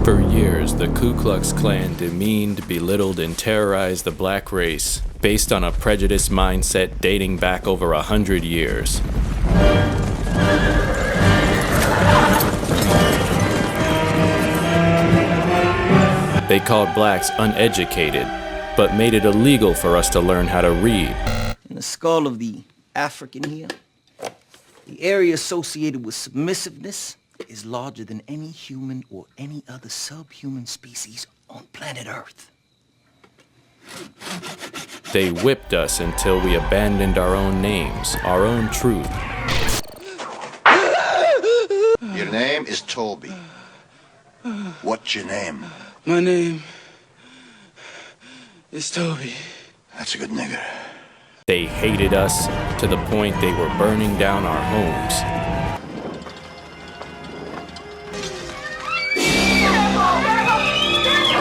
For years, the Ku Klux Klan demeaned, belittled, and terrorized the black race based on a prejudice mindset dating back over 100 years. They called blacks uneducated, but made it illegal for us to learn how to read. In the skull of the African here, the area associated with submissiveness is larger than any human or any other subhuman species on planet Earth. They whipped us until we abandoned our own names, our own truth. Your name is Toby. What's your name? My name is Toby. That's a good nigger. They hated us to the point they were burning down our homes.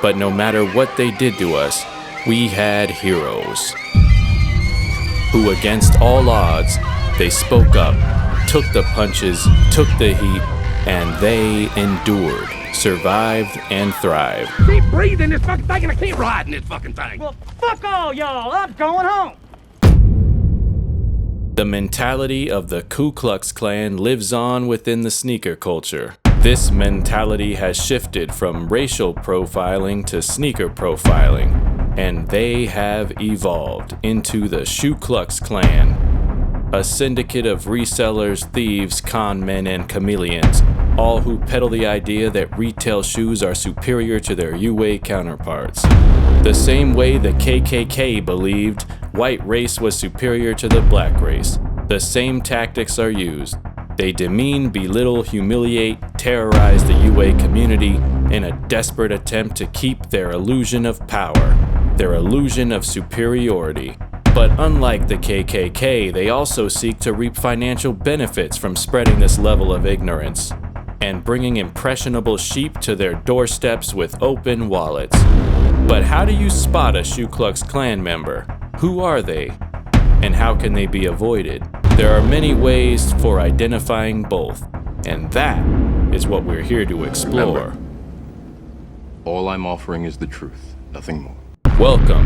But no matter what they did to us, we had heroes who, against all odds, they spoke up, took the punches, took the heat, and they endured, survived, and thrived. Keep breathing this fucking thing and I keep riding this fucking thing. Well, fuck all y'all. I'm going home. The mentality of the Ku Klux Klan lives on within the sneaker culture. This mentality has shifted from racial profiling to sneaker profiling, and they have evolved into the Shoe Klux Klan, a syndicate of resellers, thieves, con men, and chameleons, all who peddle the idea that retail shoes are superior to their UA counterparts. The same way the KKK believed white race was superior to the black race, the same tactics are used. They demean, belittle, humiliate, terrorize the UA community in a desperate attempt to keep their illusion of power, their illusion of superiority. But unlike the KKK, they also seek to reap financial benefits from spreading this level of ignorance and bringing impressionable sheep to their doorsteps with open wallets. But how do you spot a Shoe Klux Klan member? Who are they? And how can they be avoided? There are many ways for identifying both, and that is what we're here to explore. Remember, all I'm offering is the truth, nothing more. Welcome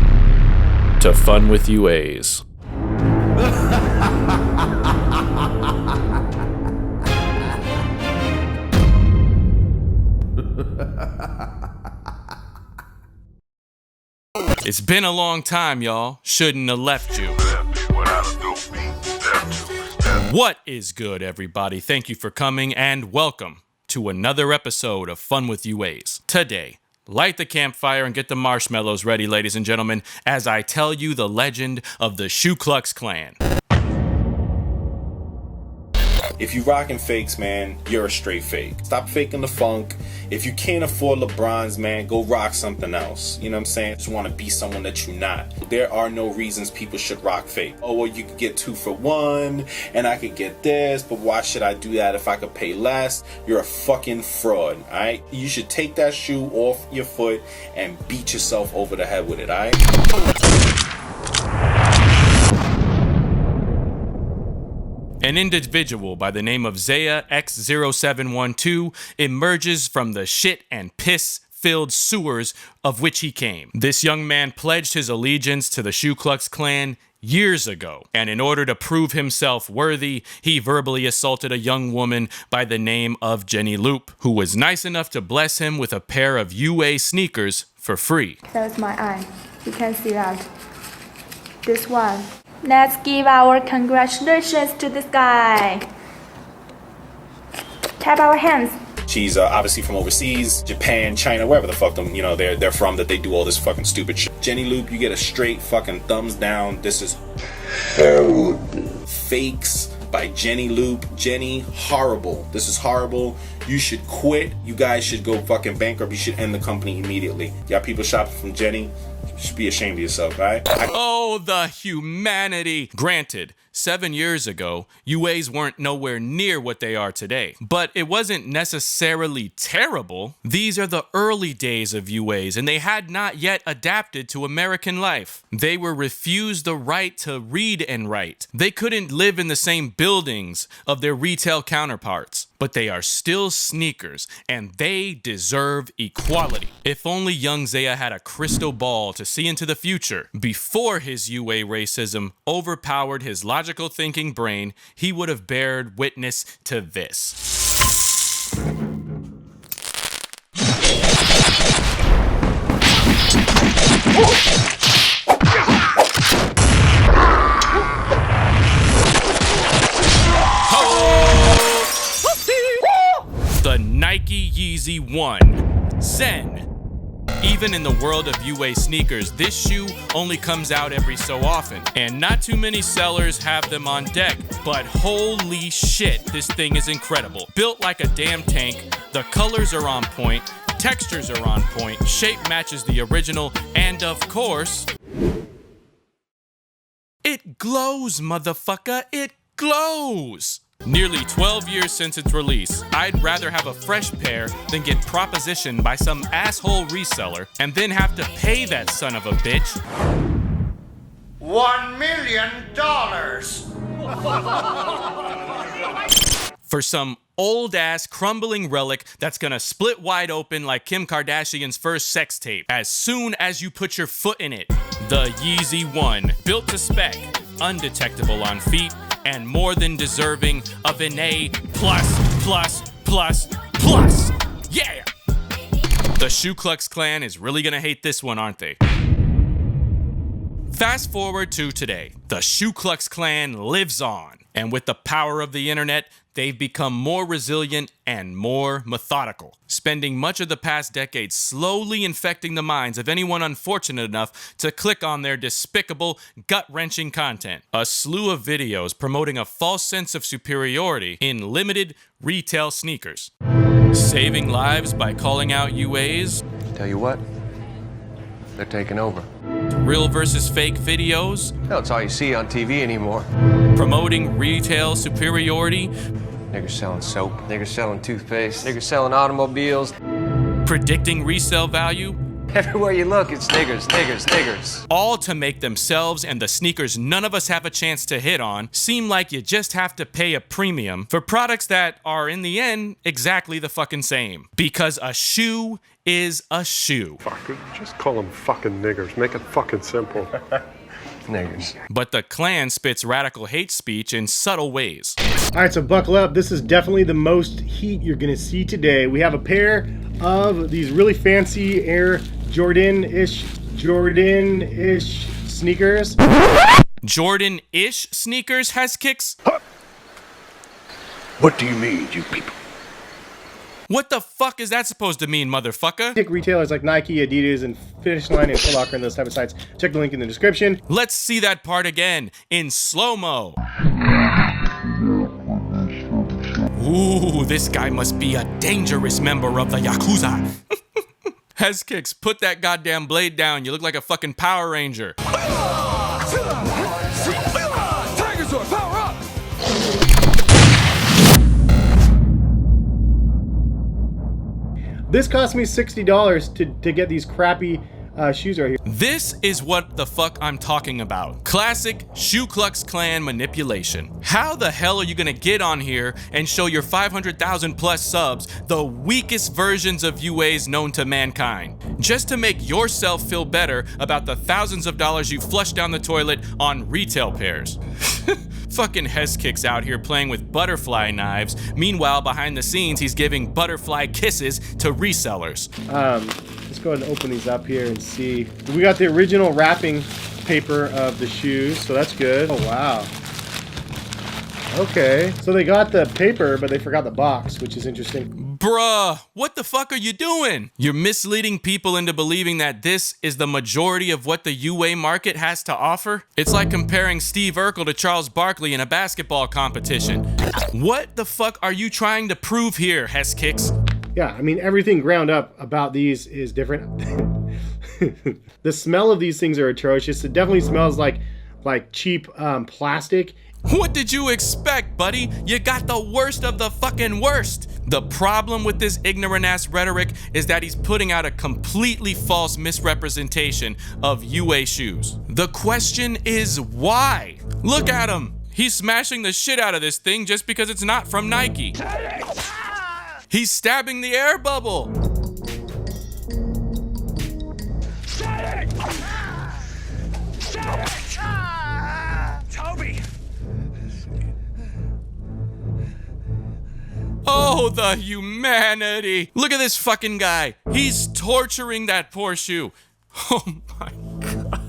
to Fun with UAs. It's been a long time, y'all. Shouldn't have left you. What is good, everybody? Thank you for coming and welcome to another episode of Fun with UAs. Today, light the campfire and get the marshmallows ready, ladies and gentlemen, as I tell you the legend of the Shoe Klux Klan. If you rocking fakes, man, you're a straight fake. Stop faking the funk. If you can't afford LeBrons, man, go rock something else. You know what I'm saying? Just want to be someone that you're not. There are no reasons people should rock fake. Oh, well, you could get 2 for 1, and I could get this, but why should I do that if I could pay less? You're a fucking fraud, alright? You should take that shoe off your foot and beat yourself over the head with it, alright? An individual by the name of Zaya X0712 emerges from the shit and piss-filled sewers of which he came. This young man pledged his allegiance to the Shoe Klux Klan years ago, and in order to prove himself worthy, he verbally assaulted a young woman by the name of Jenny Loop, who was nice enough to bless him with a pair of UA sneakers for free. That's my eye. You can see that. This one. Let's give our congratulations to this guy. Tap our hands. She's obviously from overseas, Japan, China, wherever the fuck them, they're from, that they do all this fucking stupid shit. Jenny Loop, you get a straight fucking thumbs down. This is Fakes by Jenny Loop. Jenny, horrible. This is horrible. You should quit. You guys should go fucking bankrupt. You should end the company immediately. Y'all people shopping from Jenny, you should be ashamed of yourself, right? Oh, the humanity. Granted, 7 years ago, UAs weren't nowhere near what they are today. But it wasn't necessarily terrible. These are the early days of UAs, and they had not yet adapted to American life. They were refused the right to read and write. They couldn't live in the same buildings of their retail counterparts. but they are still sneakers, and they deserve equality. If only young Zaya had a crystal ball to see into the future. Before his UA racism overpowered his logical thinking brain, he would have bared witness to this. The Nike Yeezy 1 Zen. Even in the world of UA sneakers, this shoe only comes out every so often, and not too many sellers have them on deck, but holy shit, this thing is incredible. Built like a damn tank, the colors are on point, textures are on point, shape matches the original, and of course, it glows, motherfucker, it glows! Nearly 12 years since its release, I'd rather have a fresh pair than get propositioned by some asshole reseller and then have to pay that son of a bitch $1 million. for some old-ass crumbling relic that's gonna split wide open like Kim Kardashian's first sex tape as soon as you put your foot in it. The Yeezy 1, built to spec, undetectable on feet, and more than deserving of an A+++++. Yeah! The Shoe Klux Klan is really gonna hate this one, aren't they? Fast forward to today. The Shoe Klux Klan lives on. And with the power of the internet, they've become more resilient and more methodical, spending much of the past decade slowly infecting the minds of anyone unfortunate enough to click on their despicable, gut-wrenching content. A slew of videos promoting a false sense of superiority in limited retail sneakers. Saving lives by calling out UAs. Tell you what, they're taking over. Real versus fake videos. That's all you see on TV anymore. Promoting retail superiority. Niggas selling soap, niggas selling toothpaste, niggas selling automobiles. Predicting resale value. Everywhere you look, it's niggers, niggers, niggers. All to make themselves and the sneakers none of us have a chance to hit on seem like you just have to pay a premium for products that are, in the end, exactly the fucking same. Because a shoe is a shoe. Fuck, just call them fucking niggers. Make it fucking simple. Niggers. But the Klan spits radical hate speech in subtle ways. All right, so buckle up. This is definitely the most heat you're gonna see today. We have a pair of these really fancy Air Jordan-ish sneakers. Jordan-ish sneakers has kicks? What do you mean, you people? What the fuck is that supposed to mean, motherfucker? Pick retailers like Nike, Adidas, and Finish Line and Foot Locker and those type of sites. Check the link in the description. Let's see that part again in slow-mo. Ooh, this guy must be a dangerous member of the Yakuza. Hez Kicks, put that goddamn blade down. You look like a fucking Power Ranger. Tigersaur, power up! This cost me $60 to get these crappy shoes right here. This is what the fuck I'm talking about. Classic Shoe Klux Klan manipulation. How the hell are you gonna get on here and show your 500,000 plus subs the weakest versions of UAs known to mankind? Just to make yourself feel better about the thousands of dollars you flushed down the toilet on retail pairs. Fucking Hez Kicks out here playing with butterfly knives. Meanwhile, behind the scenes, he's giving butterfly kisses to resellers. Let's go ahead and open these up here and see. We got the original wrapping paper of the shoes, so that's good. Oh, wow. Okay, so they got the paper, but they forgot the box, which is interesting. Bruh, what the fuck are you doing? You're misleading people into believing that this is the majority of what the UA market has to offer. It's like comparing Steve Urkel to Charles Barkley in a basketball competition. What the fuck are you trying to prove here, Hez Kicks? Yeah, I mean, everything ground up about these is different. The smell of these things are atrocious. It definitely smells like cheap plastic. What did you expect, buddy? You got the worst of the fucking worst. The problem with this ignorant ass rhetoric is that he's putting out a completely false misrepresentation of UA shoes. The question is why? Look at him. He's smashing the shit out of this thing just because it's not from Nike. He's stabbing the air bubble. Toby! Oh, the humanity. Look at this fucking guy. He's torturing that poor shoe. Oh my God.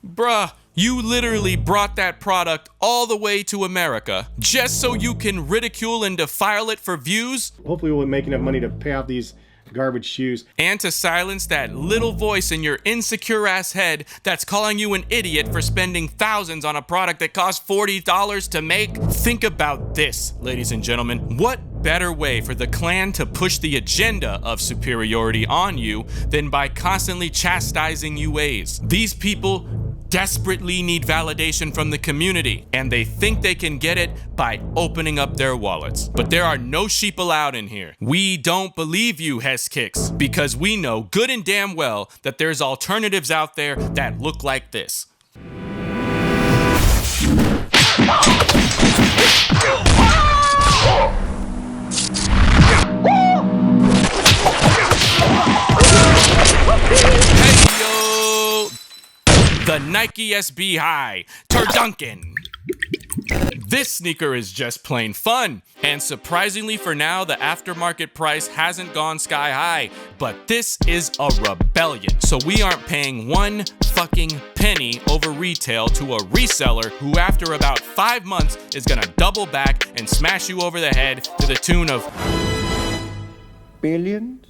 Bruh, you literally brought that product all the way to America just so you can ridicule and defile it for views? Hopefully we'll make enough money to pay off these garbage shoes. And to silence that little voice in your insecure ass head that's calling you an idiot for spending thousands on a product that costs $40 to make? Think about this, ladies and gentlemen. What better way for the Klan to push the agenda of superiority on you than by constantly chastising UAs? These people desperately need validation from the community, and they think they can get it by opening up their wallets. But there are no sheep allowed in here. We don't believe you, Hess Kicks, because we know good and damn well that there's alternatives out there that look like this. Hey yo! The Nike SB High, Turduncan. This sneaker is just plain fun, and surprisingly for now, the aftermarket price hasn't gone sky high, but this is a rebellion, so we aren't paying one fucking penny over retail to a reseller who after about 5 months is gonna double back and smash you over the head to the tune of billions?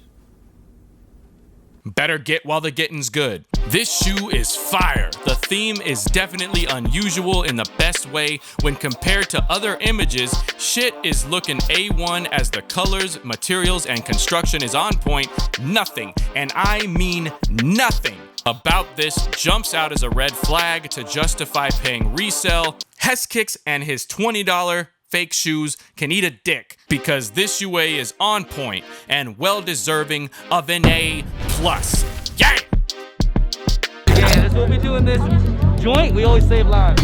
Better get while the getting's good. This shoe is fire. The theme is definitely unusual in the best way. When compared to other images, shit is looking A1 as the colors, materials, and construction is on point. Nothing, and I mean nothing, about this jumps out as a red flag to justify paying resell. Hess Kicks and his $20 fake shoes can eat a dick, because this UA is on point and well deserving of an A+. Yeah! Yeah, that's what we do in this joint. We always save lives.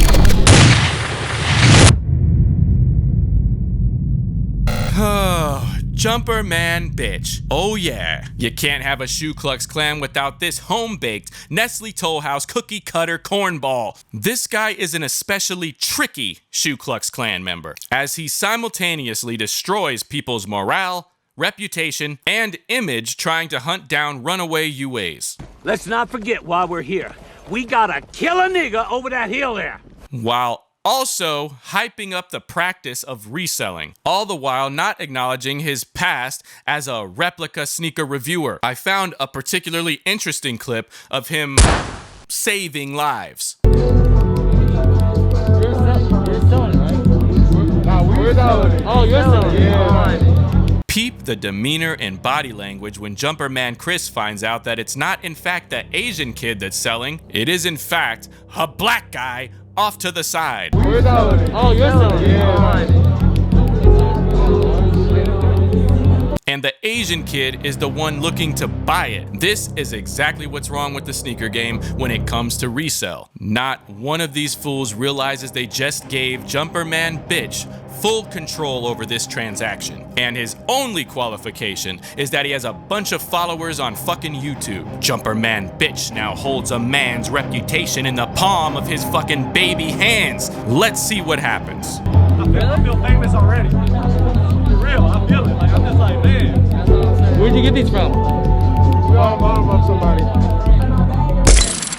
Jumper man bitch. Oh yeah. You can't have a Shoe Klux Klan without this home-baked Nestle Toll House cookie cutter cornball. This guy is an especially tricky Shoe Klux Klan member, as he simultaneously destroys people's morale, reputation, and image trying to hunt down runaway UAs. Let's not forget why we're here. We gotta kill a nigga over that hill there. While also hyping up the practice of reselling, all the while not acknowledging his past as a replica sneaker reviewer. I found a particularly interesting clip of him saving lives. You're selling, right? No, we're selling. Oh, you're selling. Yeah. Peep the demeanor and body language when Jumper Man Chris finds out that it's not in fact the Asian kid that's selling, it is in fact a black guy off to the side. We're selling. Oh, you're selling. Yeah. And the Asian kid is the one looking to buy it. This is exactly what's wrong with the sneaker game when it comes to resell. Not one of these fools realizes they just gave Jumper Man Bitch full control over this transaction. And his only qualification is that he has a bunch of followers on fucking YouTube. Jumper Man Bitch now holds a man's reputation in the palm of his fucking baby hands. Let's see what happens. I feel famous already. For real, I feel it. Like, I'm just like, man. Where'd you get these from? We all bought them from somebody.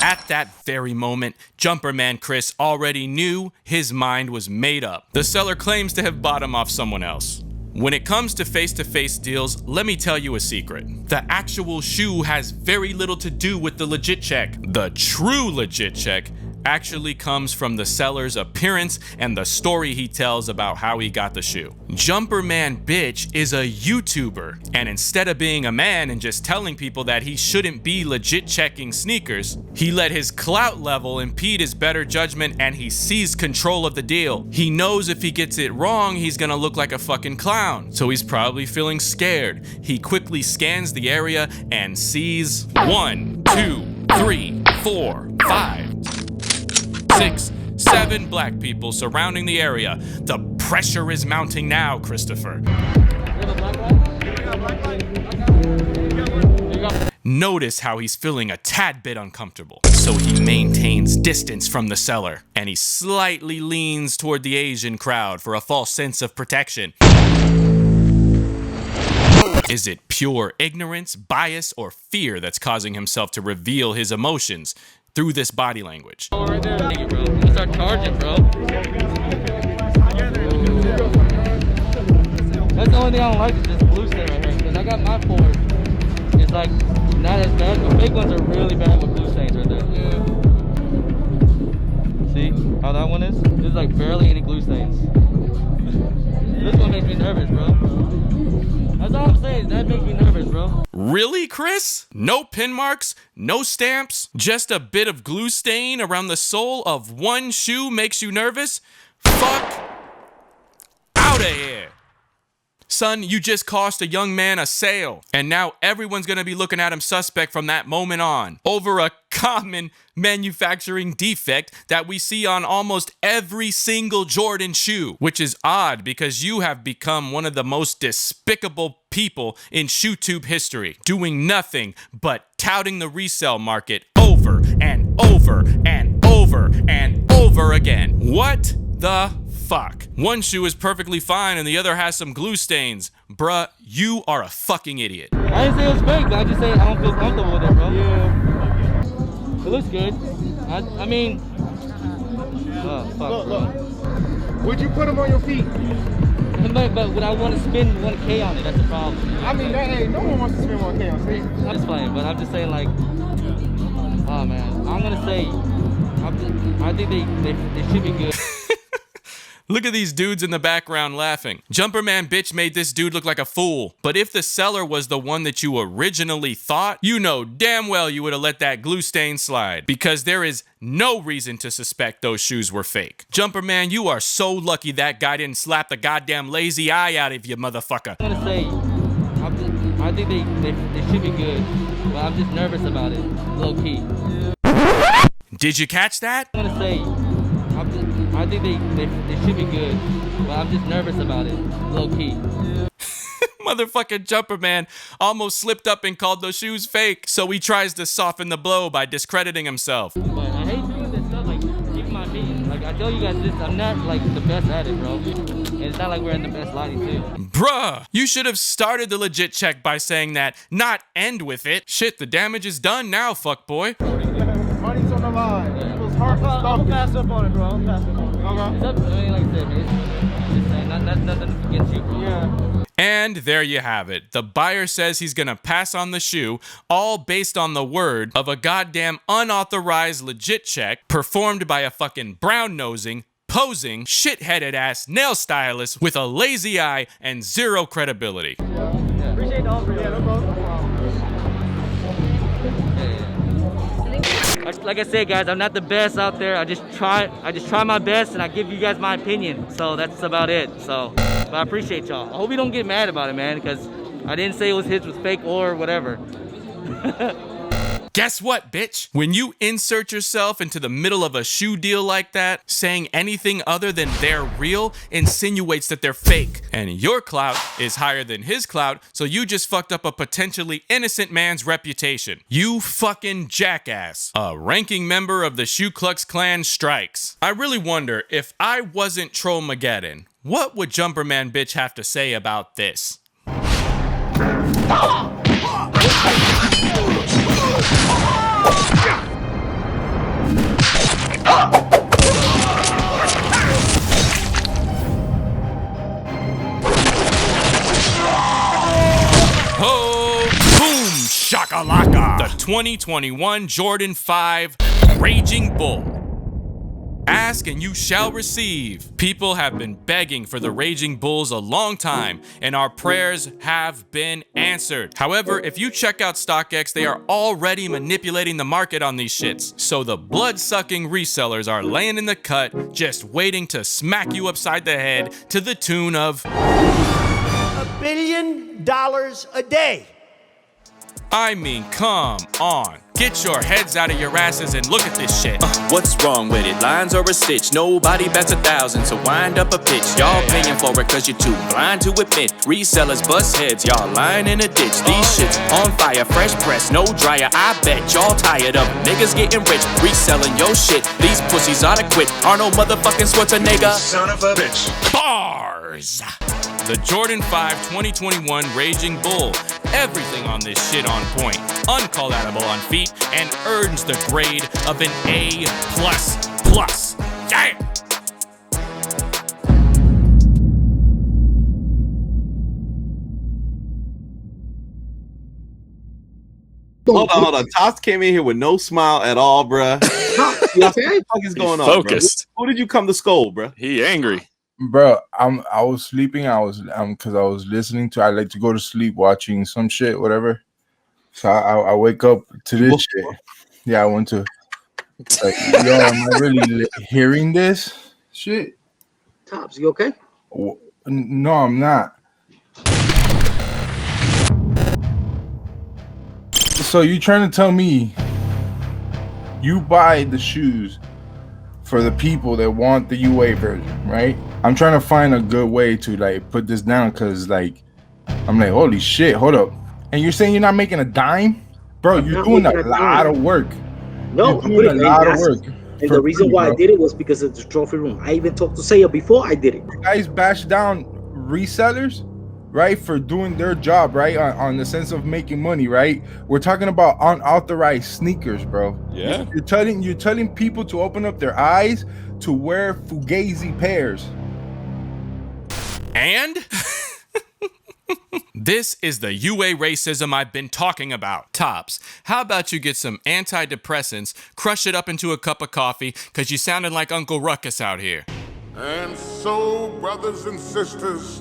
At that very moment, Jumper Man Chris already knew his mind was made up. The seller claims to have bought him off someone else. When it comes to face-to-face deals, let me tell you a secret. The actual shoe has very little to do with the legit check. The true legit check actually comes from the seller's appearance and the story he tells about how he got the shoe. Jumper Man Bitch is a YouTuber, and instead of being a man and just telling people that he shouldn't be legit checking sneakers, he let his clout level impede his better judgment and he seized control of the deal. He knows if he gets it wrong, he's gonna look like a fucking clown, so he's probably feeling scared. He quickly scans the area and sees 1, 2, 3, 4, 5, 6, 7 black people surrounding the area. The pressure is mounting now, Christopher. Notice how he's feeling a tad bit uncomfortable. So he maintains distance from the seller, and he slightly leans toward the Asian crowd for a false sense of protection. Is it pure ignorance, bias, or fear that's causing himself to reveal his emotions through this body language? Right there. Thank you, bro. Let's start charging, bro. That's the only thing I don't like is this blue stain right here. Because I got my Ford. It's like not as bad, but big ones are really bad with blue stains right there. Yeah. See how that one is? There's like barely any glue stains. This one makes me nervous, bro. That's all I'm saying. That makes me nervous, bro. Really, Chris? No pin marks, no stamps, just a bit of glue stain around the sole of one shoe makes you nervous? Fuck out of here. Son, you just cost a young man a sale, and now everyone's gonna be looking at him suspect from that moment on over a common manufacturing defect that we see on almost every single Jordan shoe, which is odd because you have become one of the most despicable people in ShoeTube history, doing nothing but touting the resale market over and over and over and over again. What the fuck? One shoe is perfectly fine and the other has some glue stains. Bruh, you are a fucking idiot. I didn't say it was fake, but I just say I don't feel comfortable with it, bro. Yeah. It looks good. I mean, oh, fuck, look. Would you put them on your feet? But would I want to spend 1K on it? That's the problem. I mean, hey, no one wants to spend 1K on feet. I'm just playing, but I'm just saying, like, oh man, I'm gonna say, I think they should be good. Look at these dudes in the background laughing. Jumperman bitch made this dude look like a fool. But if the seller was the one that you originally thought, you know damn well you would have let that glue stain slide. Because there is no reason to suspect those shoes were fake. Jumperman, you are so lucky that guy didn't slap the goddamn lazy eye out of you, motherfucker. I'm gonna say, I think they should be good. But I'm just nervous about it, low key. Did you catch that? I'm gonna say, I think they should be good, but I'm just nervous about it, low key. Motherfucking Jumperman almost slipped up and called those shoes fake, so he tries to soften the blow by discrediting himself. But I hate doing this stuff, like, giving my opinion. Like, I tell you guys this, I'm not, like, the best at it, bro. And it's not like we're in the best lighting, too. Bruh, you should have started the legit check by saying that, not end with it. Shit, the damage is done now, fuckboy. Money's on the line. Yeah. People's hearts are stomping. I'll pass up on it, bro. I'll pass up on it. Okay. I mean, like I said, man, it's saying, nothing against you, bro. Yeah. And there you have it. The buyer says he's gonna pass on the shoe, all based on the word of a goddamn unauthorized legit check performed by a fucking brown-nosing, posing, shit-headed ass nail stylist with a lazy eye and zero credibility. Yeah. Appreciate the offer. Yeah, no problem. Like I said, guys, I'm not the best out there. I just try my best, and I give you guys my opinion. So that's about it. So, but I appreciate y'all. I hope you don't get mad about it, man, because I didn't say his was fake or whatever. Guess what, bitch? When you insert yourself into the middle of a shoe deal like that, saying anything other than they're real insinuates that they're fake. And your clout is higher than his clout, so you just fucked up a potentially innocent man's reputation. You fucking jackass. A ranking member of the Shoe Klux Klan strikes. I really wonder, if I wasn't Trollmaggedon, what would Jumperman bitch have to say about this? Oh, boom, shakalaka. The 2021 Jordan 5 Raging Bull. Ask and you shall receive. People have been begging for the Raging Bulls a long time, and our prayers have been answered. However, if you check out StockX, they are already manipulating the market on these shits. So the blood-sucking resellers are laying in the cut, just waiting to smack you upside the head to the tune of $1 billion a day. I mean, come on. Get your heads out of your asses and look at this shit. What's wrong with it? Lines or a stitch? Nobody bets 1,000, so wind up a pitch. Y'all paying for it cause you're too blind to admit. Resellers bust heads, y'all lying in a ditch. These shits on fire, fresh press, no dryer. I bet y'all tired of niggas getting rich, reselling your shit. These pussies oughta quit. Arnold motherfucking Schwarzenegger. Son of a bitch. Bars! The Jordan 5 2021 Raging Bull. Everything on this shit on point, uncollatable on feet, and earns the grade of an A++. Yeah! Hold on. Toss came in here with no smile at all, bruh. What the fuck is going on, focused. Bro? Who did you come to scold, bruh? He angry. Bro, I was sleeping. I was because I was listening to. I like to go to sleep watching some shit, whatever. So I wake up to this shit. Yeah, I went to. Like, yo, am I really hearing this shit? Tops, you okay? No, I'm not. So you trying to tell me you buy the shoes for the people that want the UA version, right? I'm trying to find a good way to like put this down because like I'm like, holy shit, hold up. And you're saying you're not making a dime? Bro, you're doing a lot of work. No, I'm doing a lot of work. And the reason why I did it was because of the trophy room. I even talked to Saya before I did it. You guys bash down resellers, right, for doing their job, right, on the sense of making money, right? We're talking about unauthorized sneakers, bro. Yeah. You're telling people to open up their eyes to wear fugazi pairs. And this is the UA racism I've been talking about. Tops, how about you get some antidepressants, crush it up into a cup of coffee, because you sounded like Uncle Ruckus out here. And so, brothers and sisters,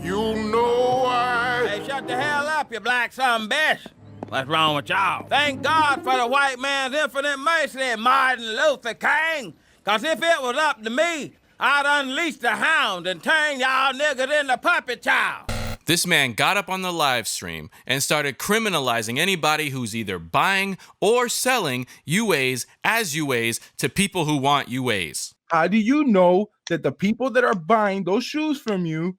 you know why. Hey, shut the hell up, you black son bitch. What's wrong with y'all? Thank God for the white man's infinite mercy, Martin Luther King. Cause if it was up to me, I'd unleash the hound and turn y'all niggas into puppet child. This man got up on the live stream and started criminalizing anybody who's either buying or selling UAs as UAs to people who want UAs. How do you know that the people that are buying those shoes from you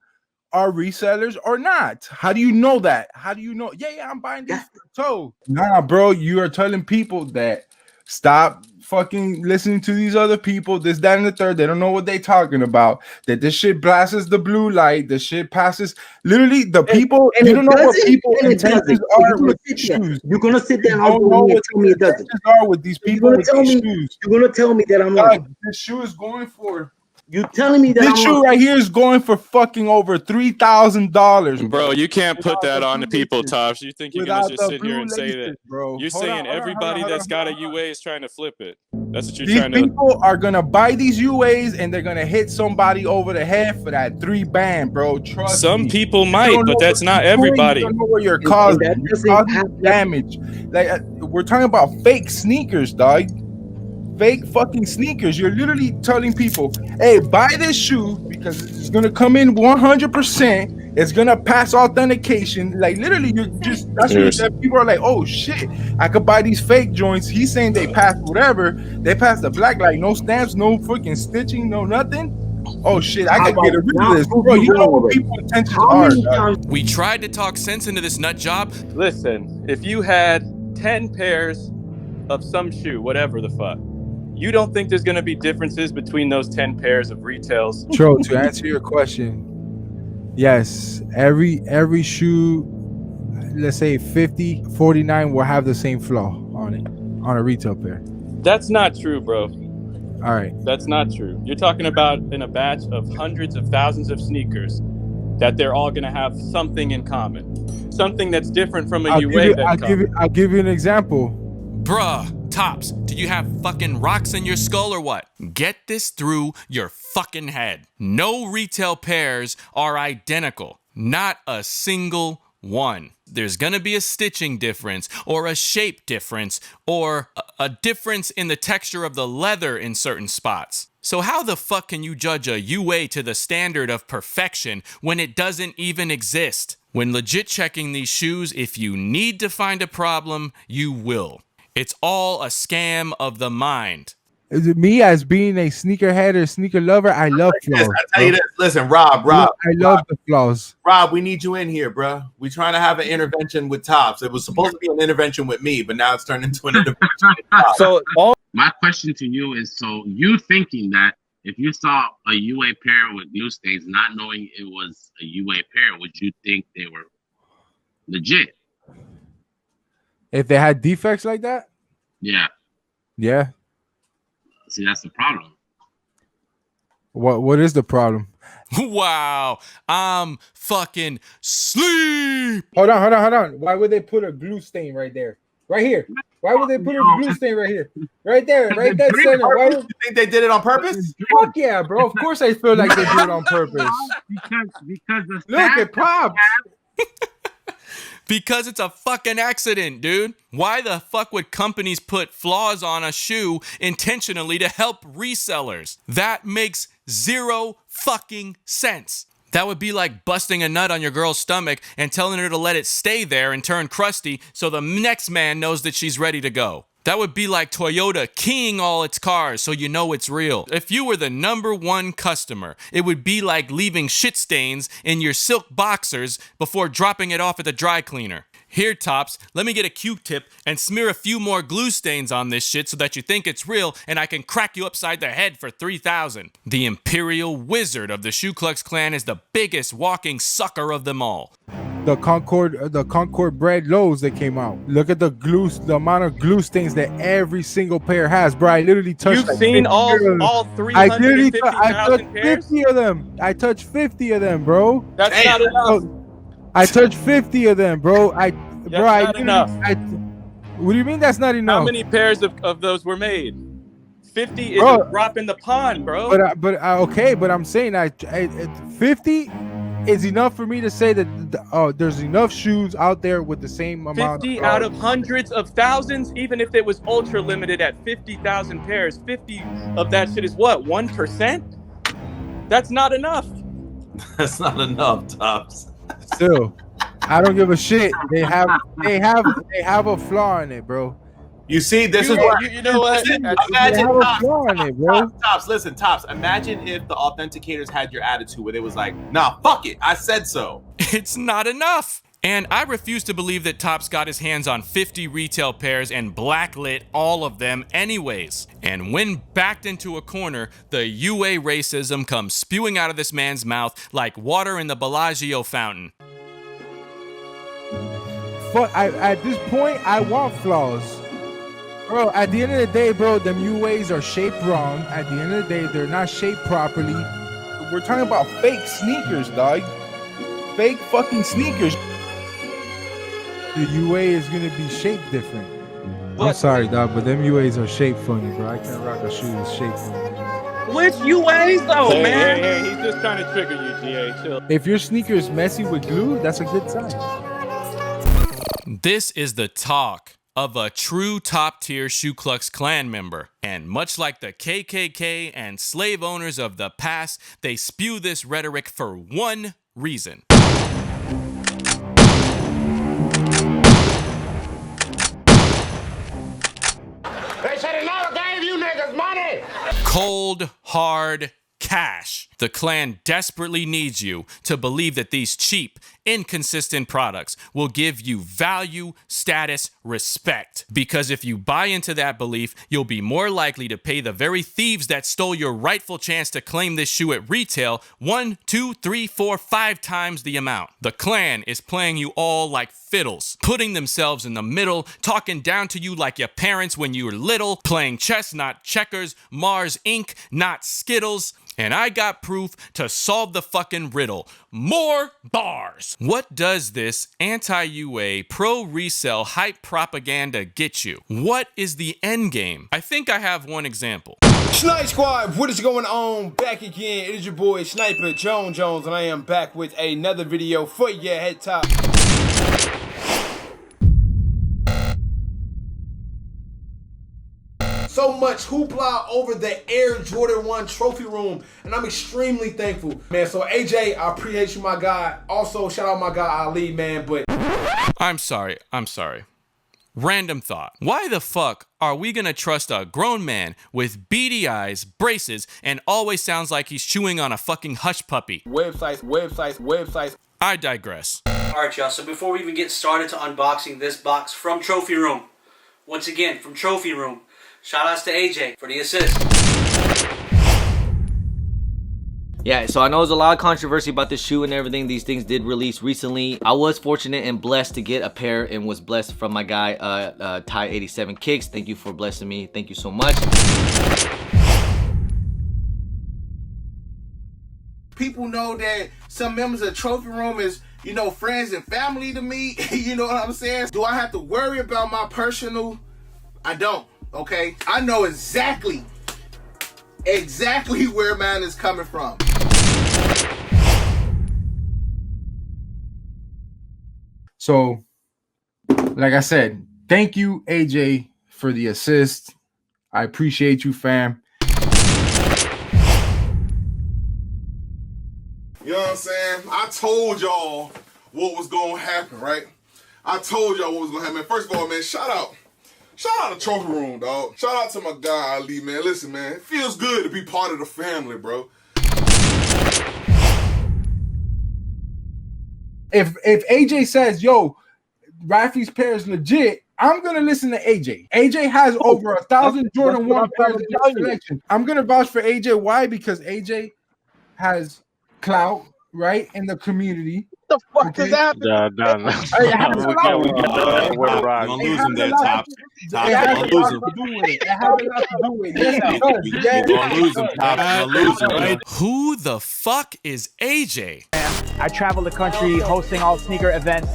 are resellers or not? How do you know that? How do you know? Yeah, I'm buying these. So, nah, bro, you are telling people that stop fucking listening to these other people, this, that, and the third. They don't know what they talking about. That this shit blasts the blue light. The shit passes. Literally, the people, and you don't know what people intentions are with these shoes. You're gonna sit there and You don't know argue with me what and tell me it doesn't. are with these people with these shoes. You're gonna tell me that I'm Dog, wrong. this shoe is going for. You telling me that This I'm shoe wrong. right here is going for fucking over $3,000, Bro, you can't put that on the people, Tops. You think you're gonna just sit here and say that? Bro. You're Hold saying on, everybody hold on, that's got a UA is trying to flip it. That's what you're These trying to. people are gonna buy these UAs and they're gonna hit somebody over the head for that 3 band, bro. Trust Some me. people You might, don't but know that's what not you're doing. everybody. You don't know what you're And causing. that You're doesn't causing happen. damage. Like we're talking about fake sneakers, dog. Fake fucking sneakers. You're literally telling people, hey, buy this shoe because it's gonna come in 100%. It's gonna pass authentication. Like literally, you're just that's what people are like, oh shit, I could buy these fake joints. He's saying they pass whatever. They pass the black light, no stamps, no freaking stitching, no nothing. Oh shit, I could get rid of this. Bro, you know what people's intentions are. We tried to talk sense into this nut job. Listen, if you had 10 pairs of some shoe, whatever the fuck, you don't think there's going to be differences between those 10 pairs of retails? Tro, to answer your question, yes, every shoe, let's say 50, 49 will have the same flaw on it, on a retail pair. That's not true, bro. All right. That's not true. You're talking about in a batch of hundreds of thousands of sneakers that they're all going to have something in common. Something that's different from a UA. I'll give you an example. Bruh, Tops, do you have fucking rocks in your skull or what? Get this through your fucking head. No retail pairs are identical. Not a single one. There's gonna be a stitching difference or a shape difference or a difference in the texture of the leather in certain spots. So how the fuck can you judge a UA to the standard of perfection when it doesn't even exist? When legit checking these shoes, if you need to find a problem, you will. It's all a scam of the mind. Is it me as being a sneakerhead or sneaker lover? I love flaws. I tell you this. Listen, Rob. I love the flaws. Rob, we need you in here, bro. We trying to have an intervention with Tops. It was supposed to be an intervention with me, but now it's turned into an intervention with Tops. So my question to you is: so you thinking that if you saw a UA pair with glue stains, not knowing it was a UA pair, would you think they were legit? If they had defects like that? Yeah. Yeah. See, that's the problem. What is the problem? Wow, I'm fucking sleep. Hold on. Why would they put a glue stain right there? Right here. Why would they put a glue stain right here? Right there, right dead center. Why would... You think they did it on purpose? Fuck yeah, bro. Of course I feel like they did it on purpose. Because the Look at Pops. Because it's a fucking accident, dude. Why the fuck would companies put flaws on a shoe intentionally to help resellers? That makes zero fucking sense. That would be like busting a nut on your girl's stomach and telling her to let it stay there and turn crusty so the next man knows that she's ready to go. That would be like Toyota keying all its cars so you know it's real. If you were the #1 customer, it would be like leaving shit stains in your silk boxers before dropping it off at the dry cleaner. Here, Tops, let me get a Q-tip and smear a few more glue stains on this shit so that you think it's real and I can crack you upside the head for $3,000. The Imperial Wizard of the Shoe Klux Klan is the biggest walking sucker of them all. The Concord bread loaves that came out. Look at the amount of glue stains that every single pair has, bro. I literally touched. You've seen all 350,000 pairs? 50 of them. I touched 50 of them, bro. That's not enough. I touched 50 of them, bro. What do you mean that's not enough? How many pairs of those were made? 50 is a drop in the pond, bro. But I'm saying 50 is enough for me to say that there's enough shoes out there with the same amount. 50 out of hundreds of thousands, even if it was ultra limited at 50,000 pairs, 50 of that shit is what, 1%? That's not enough. That's not enough, Tops. Still, I don't give a shit. They have a flaw in it, bro. You see, this is what you know what? Imagine bro. Tops, listen, Tops. Imagine if the authenticators had your attitude where they was like, nah, fuck it. I said so. It's not enough. And I refuse to believe that Tops got his hands on 50 retail pairs and blacklit all of them anyways. And when backed into a corner, the UA racism comes spewing out of this man's mouth like water in the Bellagio fountain. At this point, I want flaws. Bro, at the end of the day, bro, them UAs are shaped wrong. At the end of the day, they're not shaped properly. We're talking about fake sneakers, dog. Fake fucking sneakers. The UA is gonna be shaped different. I'm sorry, dog, but them UAs are shaped funny, bro. I can't rock a shoe that's shaped funny. Which UAs though, man? Hey, he's just trying to trigger you, GA. Chill. If your sneaker is messy with glue, that's a good sign. This is the talk of a true top-tier Shoe Klux Klan member. And much like the KKK and slave owners of the past, they spew this rhetoric for one reason. They said they never gave you niggas money. Cold, hard cash. The Klan desperately needs you to believe that these cheap, inconsistent products will give you value, status, respect. Because if you buy into that belief, you'll be more likely to pay the very thieves that stole your rightful chance to claim this shoe at retail 1, 2, 3, 4, 5 times the amount. The Klan is playing you all like fiddles, putting themselves in the middle, talking down to you like your parents when you were little, playing chess, not checkers, Mars Inc., not Skittles. And I got proof to solve the fucking riddle. More bars. What does this anti-UA, pro-resell hype propaganda get you? What is the end game? I think I have one example. Snipe Squad, what is going on? Back again. It is your boy Sniper Jones, and I am back with another video for your head top. so much hoopla over the Air Jordan 1 trophy room, and I'm extremely thankful, man. So AJ, I appreciate you, my guy. Also, shout out my guy Ali, man. But I'm sorry. Random thought. Why the fuck are we gonna trust a grown man with beady eyes, braces, and always sounds like he's chewing on a fucking hush puppy? Websites. I digress. Alright, y'all, so before we even get started to unboxing this box from Trophy Room, once again, from Trophy Room, shout outs to AJ for the assist. Yeah, so I know there's a lot of controversy about this shoe and everything. These things did release recently. I was fortunate and blessed to get a pair and was blessed from my guy, Ty87 Kicks. Thank you for blessing me. Thank you so much. People know that some members of Trophy Room is, you know, friends and family to me. You know what I'm saying? Do I have to worry about my personal? I don't, okay? I know exactly where mine is coming from. So, like I said, thank you, AJ, for the assist. I appreciate you, fam. You know what I'm saying? I told y'all what was gonna happen, right? I told y'all what was gonna happen. First of all, man, shout out to Trophy Room, dog. Shout out to my guy Ali, man. Listen, man, it feels good to be part of the family, bro. If AJ says, yo, Rafi's pair is legit, I'm gonna listen to AJ. AJ has over 1,000 Jordan 1 pairs in his collection. I'm gonna vouch for AJ. Why? Because AJ has clout, right, in the community. What the fuck is happening? We're gonna lose him there, Tops. Tops, you're gonna lose him. It has a lot to do with it. Yes, it does. Yes, you're gonna lose him, Tops. You're gonna lose him, right? Who the fuck is AJ? I travel the country hosting all sneaker events.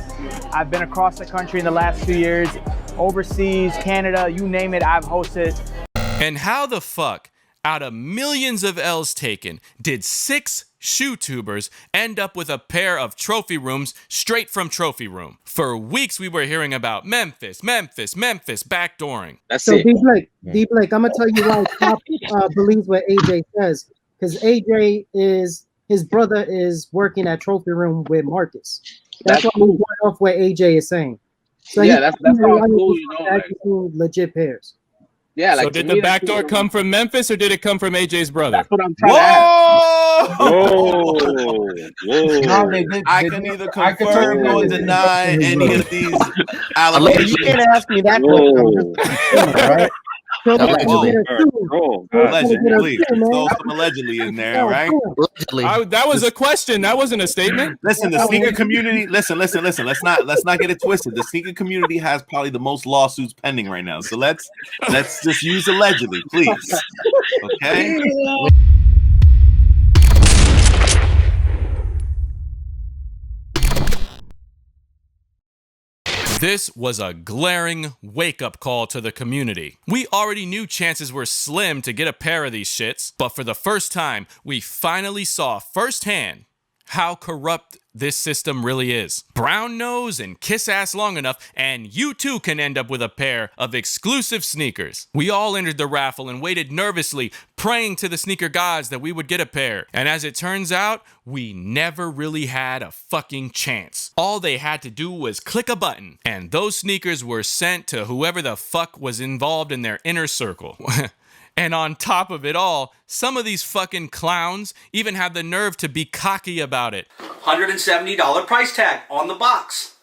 I've been across the country in the last 2 years, overseas, Canada, you name it, I've hosted. And how the fuck, out of millions of L's taken, did 6 shoe tubers end up with a pair of Trophy Rooms straight from Trophy Room? For weeks we were hearing about Memphis backdooring. So D-Blake, I'm gonna tell you why Top believes what AJ says. Because AJ his brother is working at Trophy Room with Marcus. That's why we're going off what AJ is saying. So yeah, that's how cool, you know, like, legit pairs. Yeah, like, so did the backdoor come from Memphis or did it come from AJ's brother? That's what I'm trying to ask. Whoa! No, I can neither confirm nor deny any of these allegations. You can't ask me that question. Right? Allegedly, please. Throw some allegedly in there, right? That was a question. That wasn't a statement. Listen, the sneaker community. Listen. Let's not get it twisted. The sneaker community has probably the most lawsuits pending right now. So let's just use allegedly, please. Okay. This was a glaring wake-up call to the community. We already knew chances were slim to get a pair of these shits, but for the first time, we finally saw firsthand how corrupt this system really is. Brown nose and kiss ass long enough, and you too can end up with a pair of exclusive sneakers. We all entered the raffle and waited nervously, praying to the sneaker gods that we would get a pair. And as it turns out, we never really had a fucking chance. All they had to do was click a button, and those sneakers were sent to whoever the fuck was involved in their inner circle. And on top of it all, some of these fucking clowns even have the nerve to be cocky about it. $170 price tag on the box.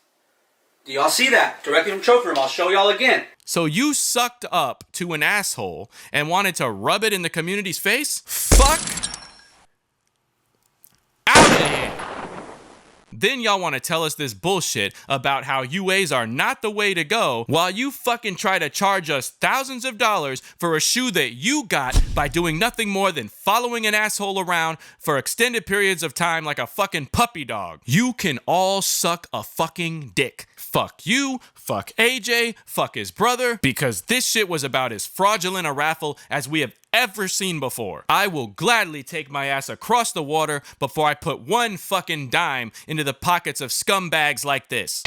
Do y'all see that? Directly from Trophy Room. I'll show y'all again. So you sucked up to an asshole and wanted to rub it in the community's face? Fuck out of here. Then y'all want to tell us this bullshit about how UAs are not the way to go while you fucking try to charge us thousands of dollars for a shoe that you got by doing nothing more than following an asshole around for extended periods of time like a fucking puppy dog. You can all suck a fucking dick. Fuck you, fuck AJ, fuck his brother, because this shit was about as fraudulent a raffle as we have ever seen before. I will gladly take my ass across the water before I put one fucking dime into the pockets of scumbags like this.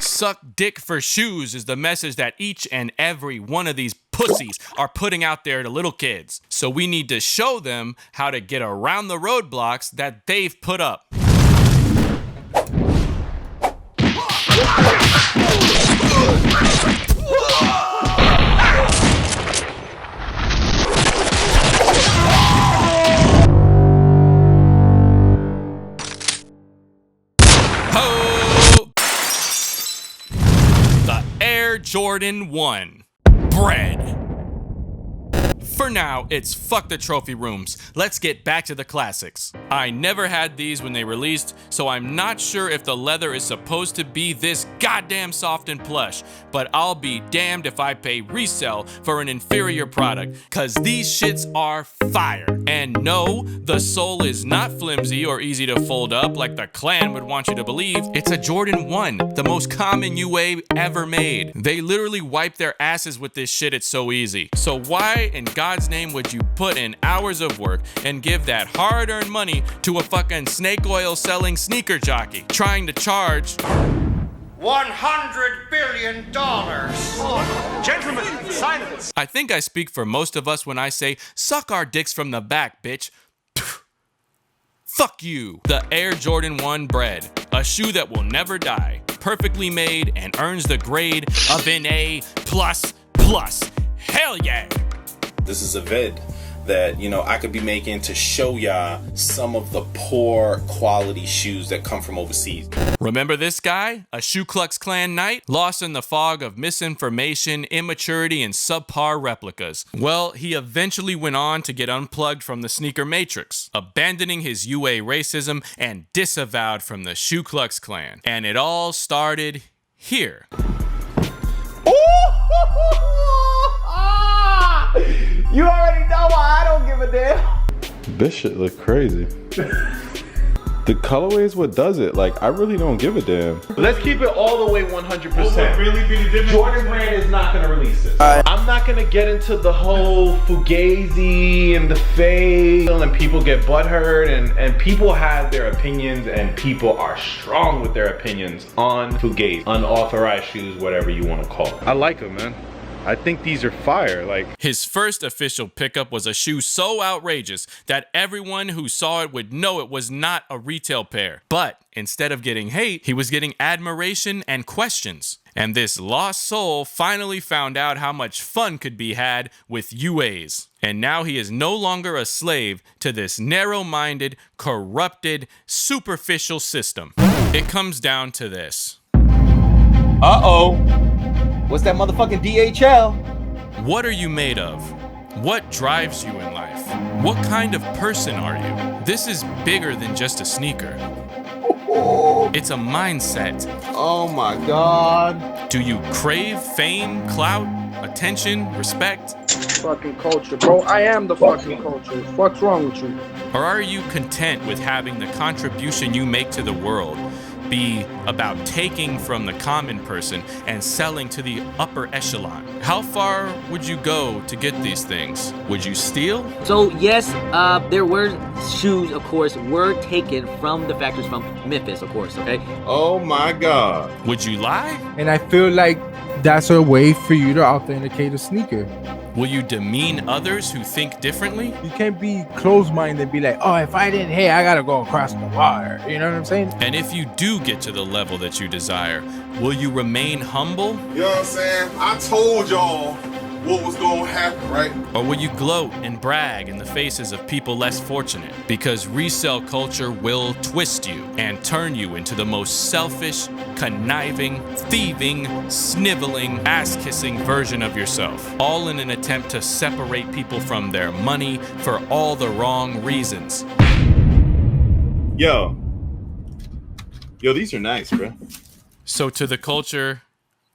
Suck dick for shoes is the message that each and every one of these pussies are putting out there to little kids. So we need to show them how to get around the roadblocks that they've put up. Air Jordan 1 bread. For now, it's fuck the trophy rooms. Let's get back to the classics. I never had these when they released, so I'm not sure if the leather is supposed to be this goddamn soft and plush, but I'll be damned if I pay resell for an inferior product, cause these shits are fire. And no, the sole is not flimsy or easy to fold up like the Klan would want you to believe. It's a Jordan 1, the most common UA ever made. They literally wipe their asses with this shit, it's so easy. So why in God's name would you put in hours of work and give that hard-earned money to a fucking snake oil selling sneaker jockey trying to charge $100 billion. Gentlemen, silence. I think I speak for most of us when I say, suck our dicks from the back, bitch. Fuck you. The Air Jordan 1 bread, a shoe that will never die, perfectly made and earns the grade of an A++. Hell yeah. This is a vid that, you know, I could be making to show y'all some of the poor quality shoes that come from overseas. Remember this guy? A Shoe Klux Klan knight? Lost in the fog of misinformation, immaturity, and subpar replicas. Well, he eventually went on to get unplugged from the sneaker matrix, abandoning his UA racism and disavowed from the Shoe Klux Klan. And it all started here. You already know why I don't give a damn. This shit look crazy. The colorway is what does it. Like, I really don't give a damn. Let's keep it all the way 100%. What would really be the difference? Jordan Brand is not gonna release this. I'm not gonna get into the whole fugazi and the fake and people get butthurt and people have their opinions and people are strong with their opinions on fugazi, unauthorized shoes, whatever you want to call it. I like them, man. I think these are fire. Like, his first official pickup was a shoe so outrageous that everyone who saw it would know it was not a retail pair. But instead of getting hate, he was getting admiration and questions. And this lost soul finally found out how much fun could be had with UAs. And now he is no longer a slave to this narrow-minded, corrupted, superficial system. It comes down to this. Uh-oh. What's that motherfucking DHL? What are you made of? What drives you in life? What kind of person are you? This is bigger than just a sneaker. It's a mindset. Oh my God. Do you crave fame, clout, attention, respect? Fucking culture, bro. I am the fucking culture. What's wrong with you? Or are you content with having the contribution you make to the world be about taking from the common person and selling to the upper echelon? How far would you go to get these things? Would you steal? So yes, there were shoes, of course, were taken from the factories from Memphis, of course, okay? Oh my God. Would you lie? And I feel like that's a way for you to authenticate a sneaker. Will you demean others who think differently? You can't be closed-minded and be like, oh, if I didn't hit, I gotta go across the water. You know what I'm saying? And if you do get to the level that you desire, will you remain humble? You know what I'm saying? I told y'all what was gonna happen, right? Or will you gloat and brag in the faces of people less fortunate? Because resell culture will twist you and turn you into the most selfish, conniving, thieving, sniveling, ass-kissing version of yourself. All in an attempt to separate people from their money for all the wrong reasons. Yo, these are nice, bro. So to the culture,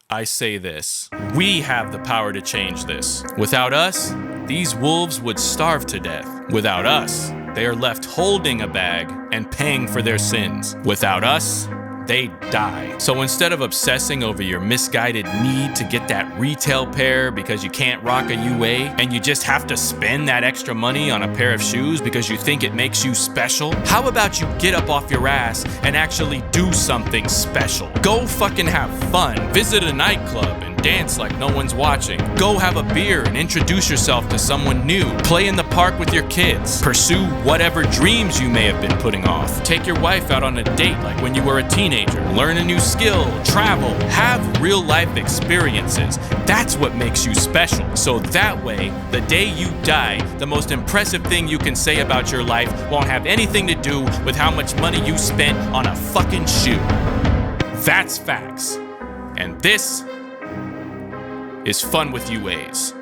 I say this. We have the power to change this. Without us, these wolves would starve to death. Without us, they are left holding a bag and paying for their sins. Without us, they die. So instead of obsessing over your misguided need to get that retail pair because you can't rock a UA and you just have to spend that extra money on a pair of shoes because you think it makes you special, how about you get up off your ass and actually do something special? Go fucking have fun. Visit a nightclub and dance like no one's watching. Go have a beer and introduce yourself to someone new. Play in the park with your kids. Pursue whatever dreams you may have been putting off. Take your wife out on a date like when you were a teenager. Learn a new skill, travel, have real life experiences. That's what makes you special. So that way, the day you die, the most impressive thing you can say about your life won't have anything to do with how much money you spent on a fucking shoe. That's facts. And this is Fun with UAs.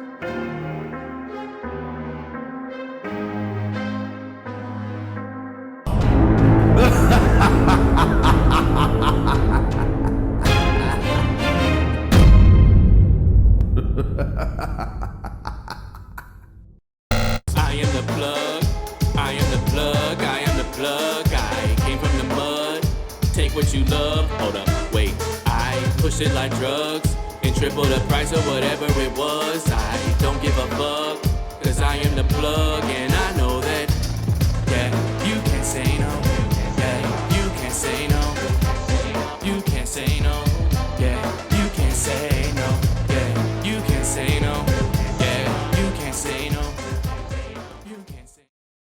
I am the plug, I am the plug, I am the plug. I came from the mud, take what you love. Hold up, wait, I push it like drugs and triple the price of whatever it was. I don't give a fuck, cause I am the plug and I know that, yeah, you can say no.